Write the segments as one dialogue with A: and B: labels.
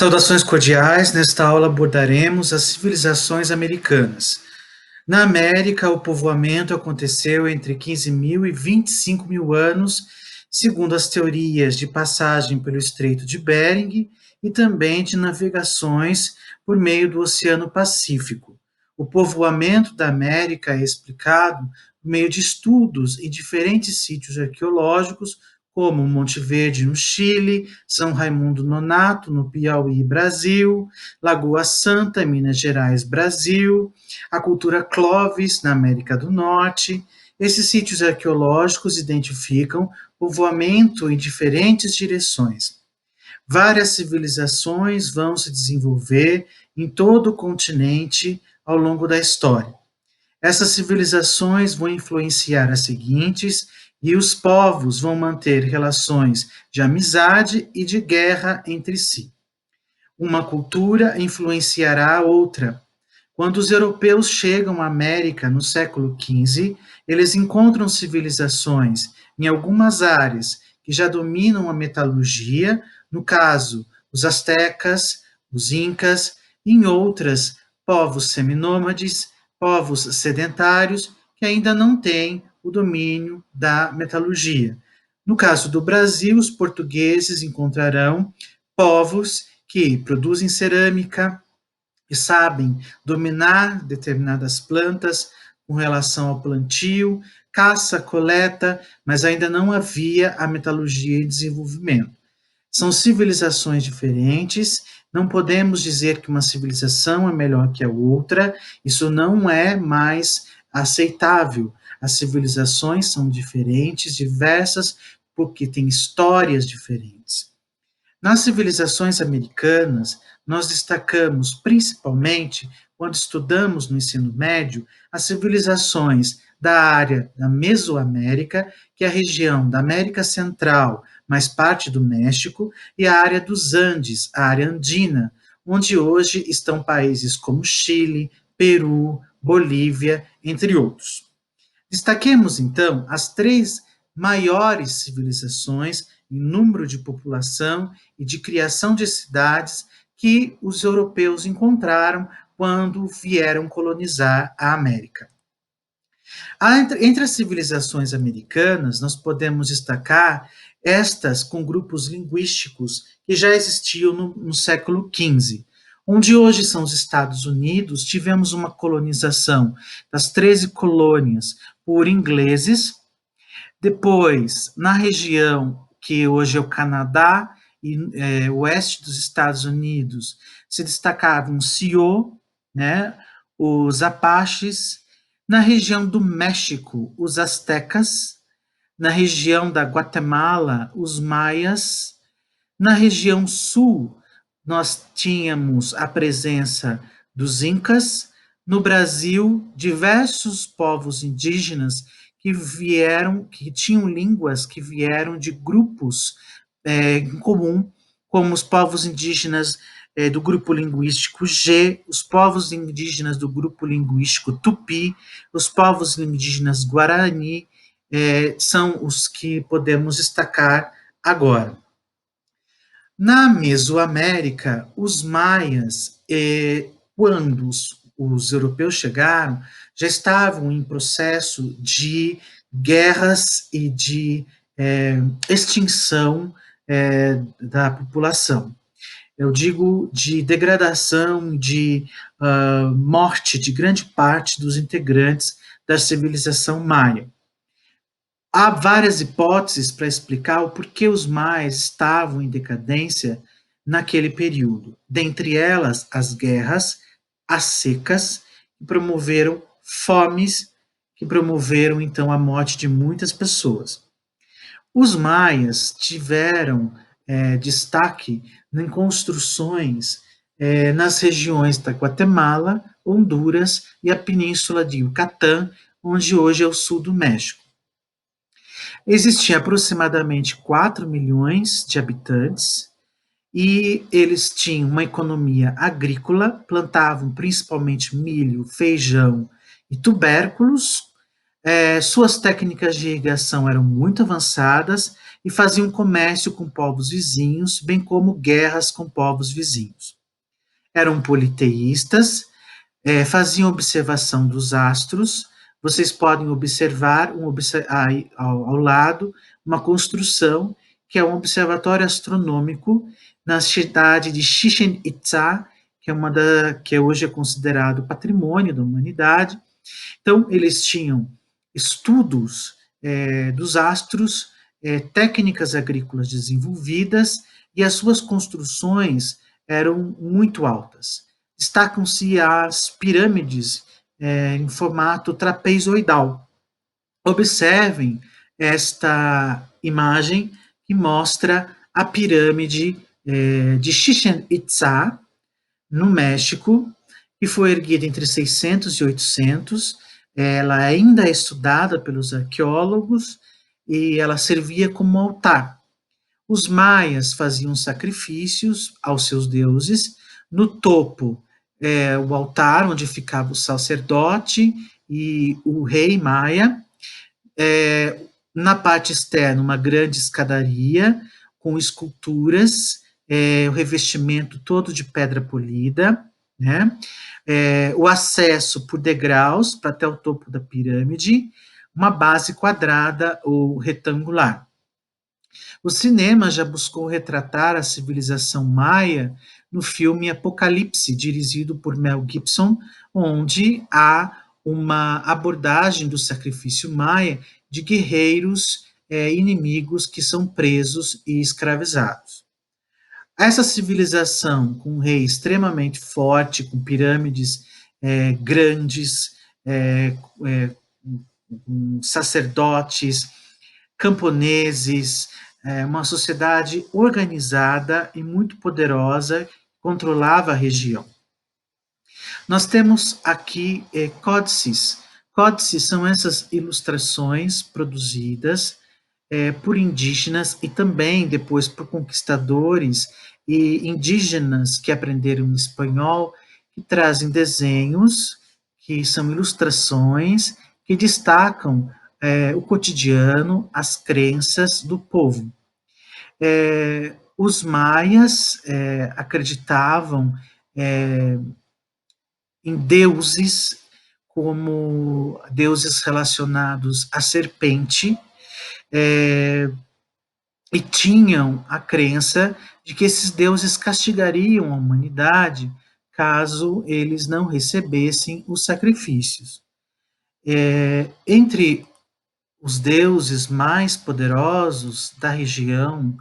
A: Saudações cordiais, nesta aula abordaremos as civilizações americanas. Na América, o povoamento aconteceu entre 15.000 e 25.000 anos, segundo as teorias de passagem pelo Estreito de Bering e também de navegações por meio do Oceano Pacífico. O povoamento da América é explicado por meio de estudos em diferentes sítios arqueológicos, como Monte Verde, no Chile, São Raimundo Nonato, no Piauí, Brasil, Lagoa Santa, Minas Gerais, Brasil, a cultura Clovis, na América do Norte. Esses sítios arqueológicos identificam povoamento em diferentes direções. Várias civilizações vão se desenvolver em todo o continente ao longo da história. Essas civilizações vão influenciar as seguintes, e os povos vão manter relações de amizade e de guerra entre si. Uma cultura influenciará a outra. Quando os europeus chegam à América no século XV, eles encontram civilizações em algumas áreas que já dominam a metalurgia, no caso, os astecas, os incas, e em outras, povos seminômades, povos sedentários, que ainda não têm o domínio da metalurgia. No caso do Brasil, os portugueses encontrarão povos que produzem cerâmica, que sabem dominar determinadas plantas com relação ao plantio, caça, coleta, mas ainda não havia a metalurgia em desenvolvimento. São civilizações diferentes, não podemos dizer que uma civilização é melhor que a outra, isso não é mais aceitável. As civilizações são diferentes, diversas, porque têm histórias diferentes. Nas civilizações americanas, nós destacamos principalmente, quando estudamos no ensino médio, as civilizações da área da Mesoamérica, que é a região da América Central, mais parte do México, e a área dos Andes, a área andina, onde hoje estão países como Chile, Peru, Bolívia, entre outros. Destaquemos, então, as três maiores civilizações em número de população e de criação de cidades que os europeus encontraram quando vieram colonizar a América. Entre as civilizações americanas, nós podemos destacar estas com grupos linguísticos que já existiam no século XV. Onde hoje são os Estados Unidos, tivemos uma colonização das 13 colônias por ingleses. Depois, na região que hoje é o Canadá e oeste dos Estados Unidos, se destacavam os Sioux, né, os Apaches. Na região do México, os Aztecas. Na região da Guatemala, os Maias. Na região sul, nós tínhamos a presença dos Incas. No Brasil, diversos povos indígenas que tinham línguas que vieram de grupos em comum, como os povos indígenas do grupo linguístico G, os povos indígenas do grupo linguístico Tupi, os povos indígenas Guarani, são os que podemos destacar agora. Na Mesoamérica, os maias, quando os europeus chegaram, já estavam em processo de guerras e de extinção da população. Eu digo de degradação, de morte de grande parte dos integrantes da civilização maia. Há várias hipóteses para explicar o porquê os maias estavam em decadência naquele período. Dentre elas, as guerras, as secas, que promoveram fomes, que promoveram, então, a morte de muitas pessoas. Os maias tiveram destaque em construções nas regiões da Guatemala, Honduras e a península de Yucatán, onde hoje é o sul do México. Existiam aproximadamente 4 milhões de habitantes e eles tinham uma economia agrícola, plantavam principalmente milho, feijão e tubérculos. Suas técnicas de irrigação eram muito avançadas e faziam comércio com povos vizinhos, bem como guerras com povos vizinhos. Eram politeístas, faziam observação dos astros. Vocês podem observar aí ao lado uma construção que é um observatório astronômico na cidade de Chichen Itza, que hoje é considerado patrimônio da humanidade. Então, eles tinham estudos dos astros, técnicas agrícolas desenvolvidas, e as suas construções eram muito altas. Destacam-se as pirâmides em formato trapezoidal. Observem esta imagem que mostra a pirâmide de Chichen Itza, no México, que foi erguida entre 600 e 800. Ela ainda é estudada pelos arqueólogos e ela servia como altar. Os maias faziam sacrifícios aos seus deuses. No topo, o altar onde ficava o sacerdote e o rei maia. Na parte externa, uma grande escadaria com esculturas, o revestimento todo de pedra polida, né? O acesso por degraus para até o topo da pirâmide, uma base quadrada ou retangular. O cinema já buscou retratar a civilização maia no filme Apocalipse, dirigido por Mel Gibson, onde há uma abordagem do sacrifício maia de guerreiros inimigos que são presos e escravizados. Essa civilização, com um rei extremamente forte, com pirâmides grandes, sacerdotes, camponeses, uma sociedade organizada e muito poderosa, controlava a região. Nós temos aqui códices. Códices são essas ilustrações produzidas por indígenas e também depois por conquistadores e indígenas que aprenderam espanhol, que trazem desenhos, que são ilustrações, que destacam o cotidiano, as crenças do povo. Os maias acreditavam em deuses, como deuses relacionados à serpente, e tinham a crença de que esses deuses castigariam a humanidade caso eles não recebessem os sacrifícios. Entre os deuses mais poderosos da região,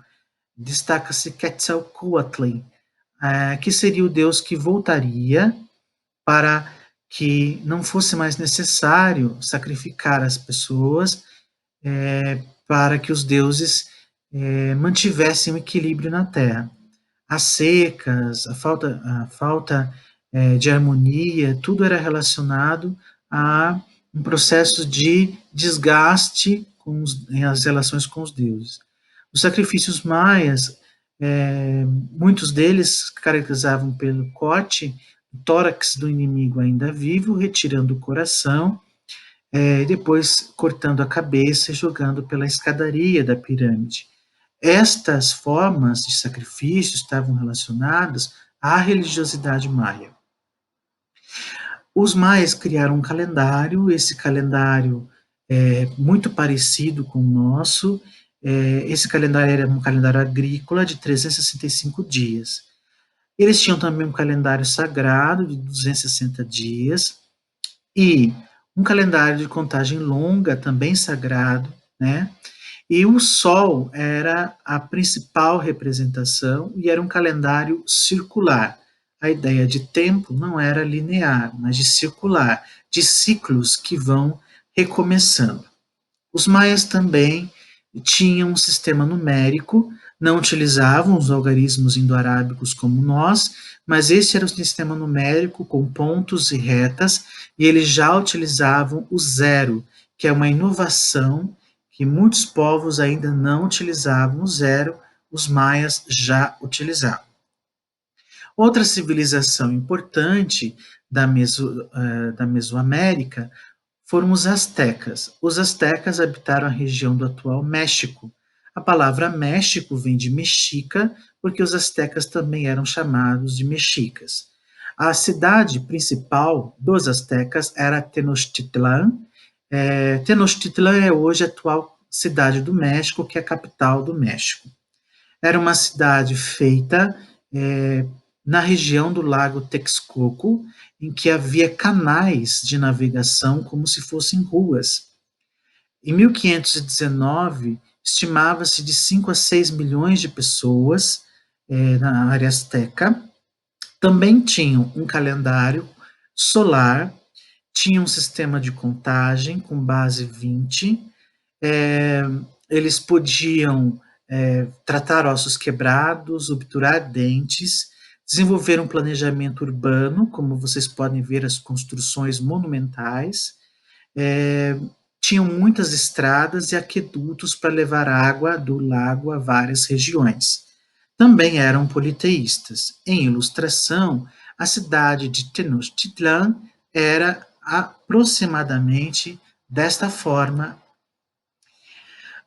A: destaca-se Quetzalcoatl, que seria o deus que voltaria para que não fosse mais necessário sacrificar as pessoas, para que os deuses mantivessem o equilíbrio na Terra. As secas, a falta de harmonia, tudo era relacionado a um processo de desgaste em as relações com os deuses. Os sacrifícios maias, muitos deles caracterizavam pelo corte do tórax do inimigo ainda vivo, retirando o coração, depois cortando a cabeça e jogando pela escadaria da pirâmide. Estas formas de sacrifício estavam relacionadas à religiosidade maia. Os maias criaram um calendário, esse calendário é muito parecido com o nosso. Esse calendário era um calendário agrícola de 365 dias. Eles tinham também um calendário sagrado de 260 dias e um calendário de contagem longa, também sagrado, né? E o Sol era a principal representação e era um calendário circular. A ideia de tempo não era linear, mas de circular, de ciclos que vão recomeçando. Os maias também tinham um sistema numérico, não utilizavam os algarismos indo-arábicos como nós, mas esse era o sistema numérico com pontos e retas, e eles já utilizavam o zero, que é uma inovação que muitos povos ainda não utilizavam o zero, os maias já utilizavam. Outra civilização importante da Mesoamérica foram os astecas. Os astecas habitaram a região do atual México A palavra México vem de mexica, porque os astecas também eram chamados de mexicas. A cidade principal dos astecas era Tenochtitlan. Tenochtitlan é hoje a atual cidade do México, que é a capital do México. Era uma cidade feita na região do Lago Texcoco, em que havia canais de navegação como se fossem ruas. Em 1519, estimava-se de 5 a 6 milhões de pessoas na área asteca. Também tinham um calendário solar, tinha um sistema de contagem com base 20, é, eles podiam tratar ossos quebrados, obturar dentes, desenvolver um planejamento urbano, como vocês podem ver as construções monumentais, tinham muitas estradas e aquedutos para levar água do lago a várias regiões. Também eram politeístas. Em ilustração, a cidade de Tenochtitlan era aproximadamente desta forma.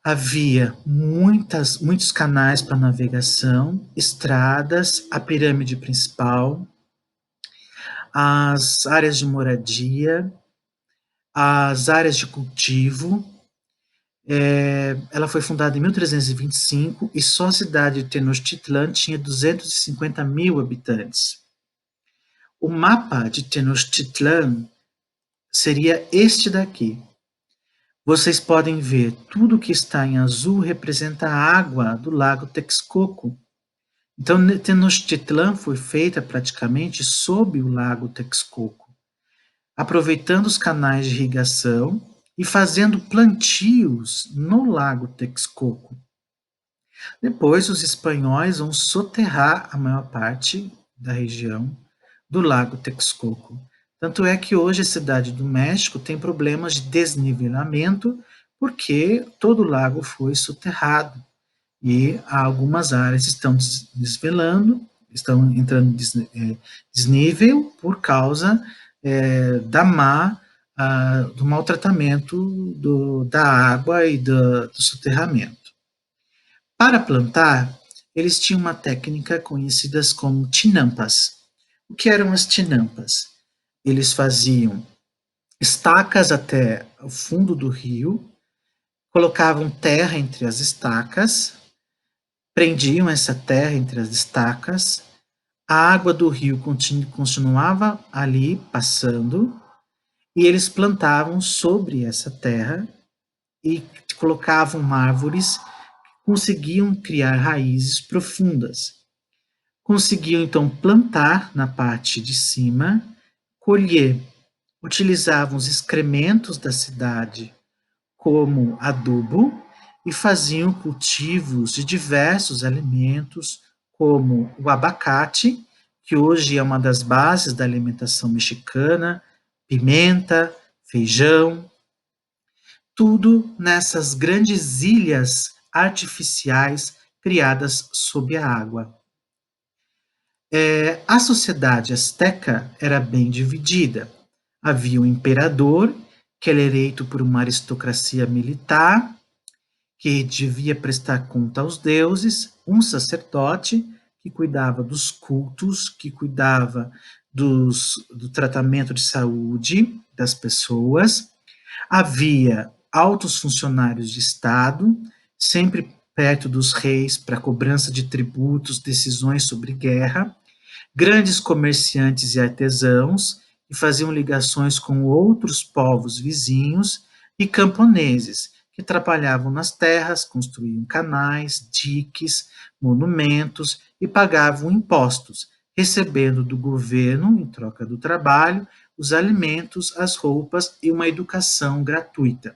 A: Havia muitos canais para navegação, estradas, a pirâmide principal, as áreas de moradia, as áreas de cultivo. Ela foi fundada em 1325 e só a cidade de Tenochtitlan tinha 250 mil habitantes. O mapa de Tenochtitlan seria este daqui. Vocês podem ver, tudo que está em azul representa a água do lago Texcoco. Então, Tenochtitlan foi feita praticamente sob o lago Texcoco, aproveitando os canais de irrigação e fazendo plantios no lago Texcoco. Depois, os espanhóis vão soterrar a maior parte da região do lago Texcoco. Tanto é que hoje a cidade do México tem problemas de desnivelamento, porque todo o lago foi soterrado e algumas áreas estão desvelando, estão entrando em desnível por causa do maltratamento da água e do soterramento. Para plantar, eles tinham uma técnica conhecida como tinampas. O que eram as tinampas? Eles faziam estacas até o fundo do rio, colocavam terra entre as estacas, prendiam essa terra entre as estacas, a água do rio continuava ali passando, e eles plantavam sobre essa terra e colocavam árvores que conseguiam criar raízes profundas. Conseguiam então plantar na parte de cima, colher, utilizavam os excrementos da cidade como adubo e faziam cultivos de diversos alimentos, como o abacate, que hoje é uma das bases da alimentação mexicana, pimenta, feijão, tudo nessas grandes ilhas artificiais criadas sob a água. A sociedade asteca era bem dividida. Havia um imperador, que era eleito por uma aristocracia militar, que devia prestar conta aos deuses, um sacerdote, que cuidava dos cultos, que cuidava do tratamento de saúde das pessoas. Havia altos funcionários de Estado, sempre perto dos reis para cobrança de tributos, decisões sobre guerra, grandes comerciantes e artesãos, que faziam ligações com outros povos vizinhos, e camponeses, que trabalhavam nas terras, construíam canais, diques, monumentos e pagavam impostos, recebendo do governo, em troca do trabalho, os alimentos, as roupas e uma educação gratuita.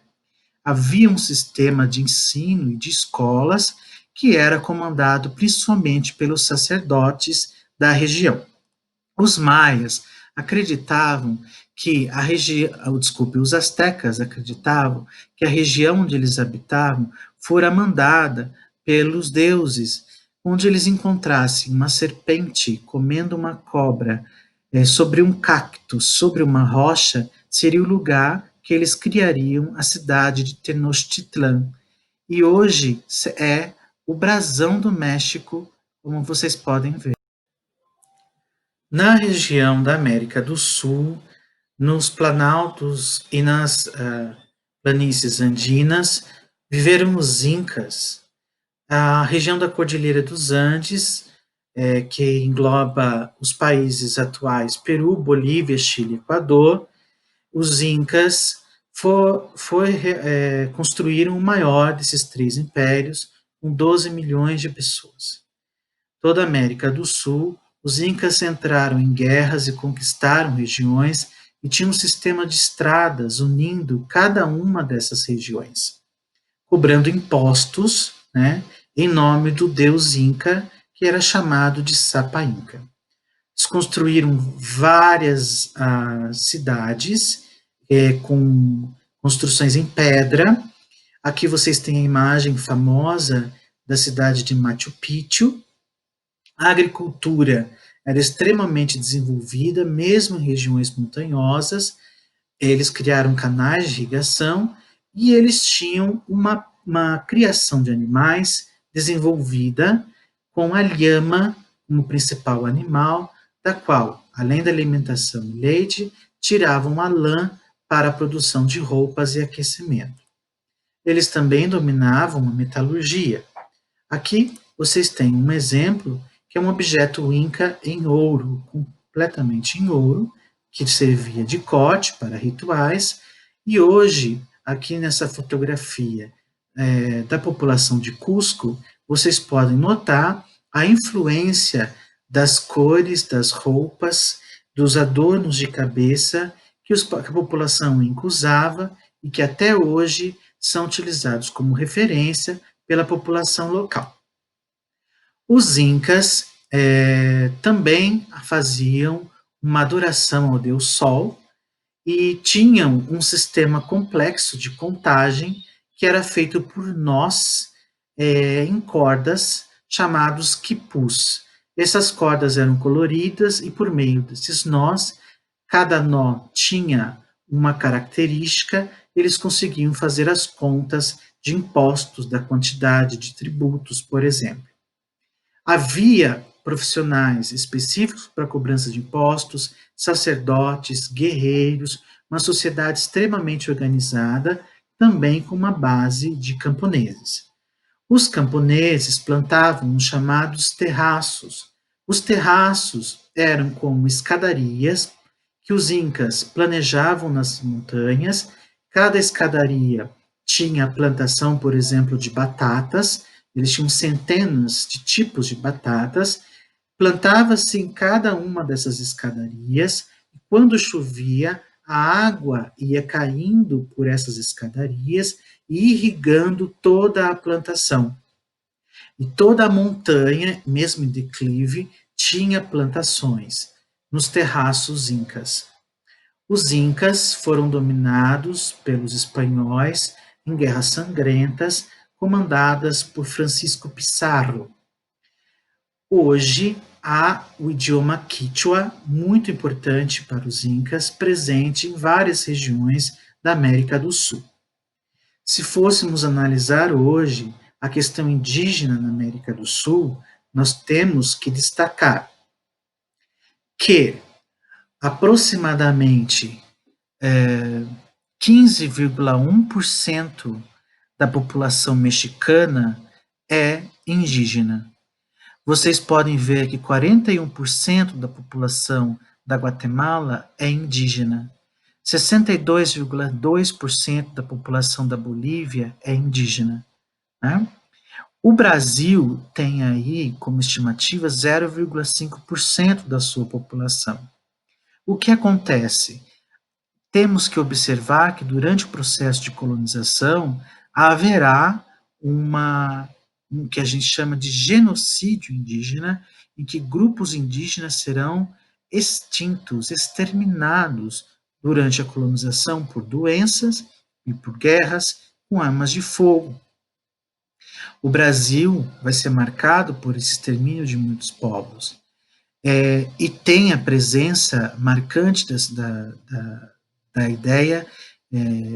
A: Havia um sistema de ensino e de escolas que era comandado principalmente pelos sacerdotes da região. Os maias acreditavam que os astecas acreditavam que a região onde eles habitavam fora mandada pelos deuses, onde eles encontrassem uma serpente comendo uma cobra sobre um cacto, sobre uma rocha, seria o lugar que eles criariam a cidade de Tenochtitlan. e hoje é o brasão do México, como vocês podem ver. Na região da América do Sul, nos planaltos e nas planícies andinas, viveram os Incas. A região da Cordilheira dos Andes, que engloba os países atuais Peru, Bolívia, Chile e Equador, os Incas construíram o maior desses três impérios, com 12 milhões de pessoas. Toda a América do Sul, os Incas entraram em guerras e conquistaram regiões e tinham um sistema de estradas unindo cada uma dessas regiões, cobrando impostos, né, em nome do deus Inca, que era chamado de Sapa Inca. Eles construíram várias cidades com construções em pedra. Aqui vocês têm a imagem famosa da cidade de Machu Picchu. A agricultura era extremamente desenvolvida, mesmo em regiões montanhosas. Eles criaram canais de irrigação e eles tinham uma criação de animais desenvolvida com a lhama como principal animal, da qual, além da alimentação e leite, tiravam a lã para a produção de roupas e aquecimento. Eles também dominavam a metalurgia. Aqui vocês têm um exemplo que é um objeto Inca em ouro, completamente em ouro, que servia de corte para rituais, e hoje, aqui nessa fotografia da população de Cusco, vocês podem notar a influência das cores, das roupas, dos adornos de cabeça que a população Inca usava e que até hoje são utilizados como referência pela população local. Os Incas também faziam uma adoração ao deus Sol e tinham um sistema complexo de contagem que era feito por nós em cordas chamados quipus. Essas cordas eram coloridas e por meio desses nós, cada nó tinha uma característica, eles conseguiam fazer as contas de impostos, da quantidade de tributos, por exemplo. Havia profissionais específicos para a cobrança de impostos, sacerdotes, guerreiros, uma sociedade extremamente organizada, também com uma base de camponeses. Os camponeses plantavam os chamados terraços. Os terraços eram como escadarias que os incas planejavam nas montanhas. Cada escadaria tinha a plantação, por exemplo, de batatas. Eles tinham centenas de tipos de batatas. Plantava-se em cada uma dessas escadarias. E quando chovia, a água ia caindo por essas escadarias e irrigando toda a plantação. E toda a montanha, mesmo em declive, tinha plantações nos terraços incas. Os incas foram dominados pelos espanhóis em guerras sangrentas, comandadas por Francisco Pizarro. Hoje, há o idioma Quichua, muito importante para os incas, presente em várias regiões da América do Sul. Se fôssemos analisar hoje a questão indígena na América do Sul, nós temos que destacar que aproximadamente 15,1% da população mexicana é indígena. Vocês podem ver que 41% da população da Guatemala é indígena. 62,2% da população da Bolívia é indígena. Né? O Brasil tem aí, como estimativa, 0,5% da sua população. O que acontece? Temos que observar que durante o processo de colonização haverá um que a gente chama de genocídio indígena, em que grupos indígenas serão extintos, exterminados durante a colonização por doenças e por guerras com armas de fogo. O Brasil vai ser marcado por esse extermínio de muitos povos. E tem a presença marcante da ideia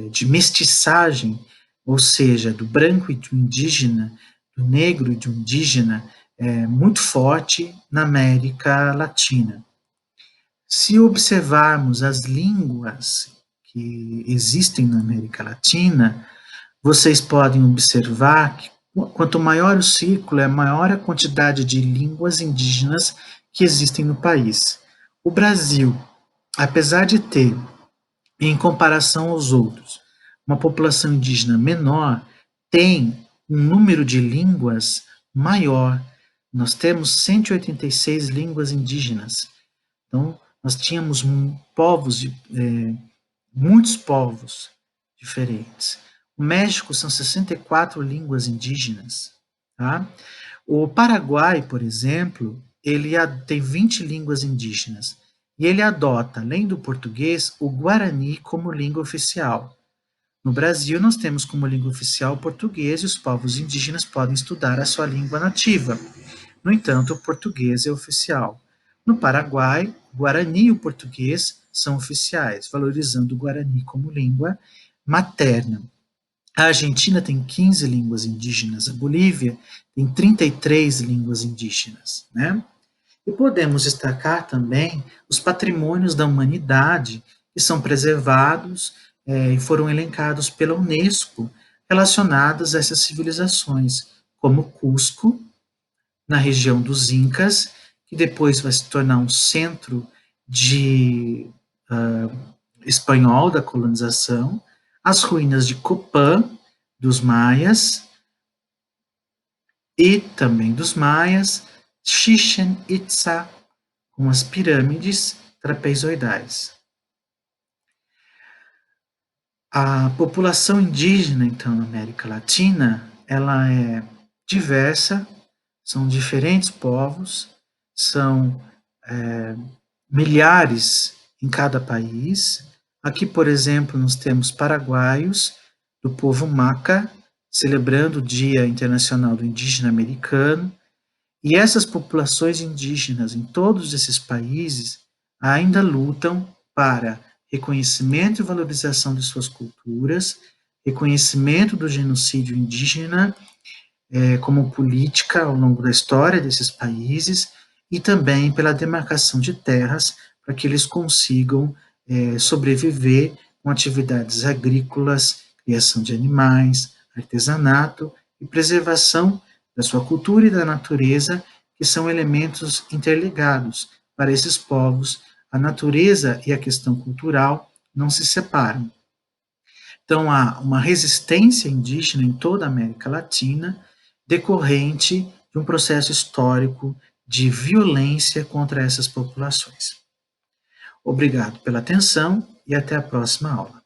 A: de mestiçagem ou seja, do branco e do indígena, do negro e do indígena, é muito forte na América Latina. Se observarmos as línguas que existem na América Latina, vocês podem observar que quanto maior o círculo, é maior a quantidade de línguas indígenas que existem no país. O Brasil, apesar de ter, em comparação aos outros, uma população indígena menor, tem um número de línguas maior. Nós temos 186 línguas indígenas. Então, nós tínhamos povos, muitos povos diferentes. O México são 64 línguas indígenas. Tá? O Paraguai, por exemplo, ele tem 20 línguas indígenas e ele adota, além do português, o Guarani como língua oficial. No Brasil, nós temos como língua oficial o português e os povos indígenas podem estudar a sua língua nativa. No entanto, o português é oficial. No Paraguai, o Guarani e o português são oficiais, valorizando o Guarani como língua materna. A Argentina tem 15 línguas indígenas, a Bolívia tem 33 línguas indígenas, né? E podemos destacar também os patrimônios da humanidade que são preservados e foram elencados pela Unesco relacionados a essas civilizações, como Cusco, na região dos Incas, que depois vai se tornar um centro de espanhol da colonização, as ruínas de Copán, dos Maias, e também dos Maias, Chichen Itza, com as pirâmides trapezoidais. A população indígena, então, na América Latina, ela é diversa, são diferentes povos, são milhares em cada país. Aqui, por exemplo, nós temos paraguaios, do povo Maca, celebrando o Dia Internacional do Indígena Americano, e essas populações indígenas em todos esses países ainda lutam para reconhecimento e valorização de suas culturas, reconhecimento do genocídio indígena como política ao longo da história desses países e também pela demarcação de terras para que eles consigam sobreviver com atividades agrícolas, criação de animais, artesanato e preservação da sua cultura e da natureza, que são elementos interligados. Para esses povos, a natureza e a questão cultural não se separam. Então, há uma resistência indígena em toda a América Latina, decorrente de um processo histórico de violência contra essas populações. Obrigado pela atenção e até a próxima aula.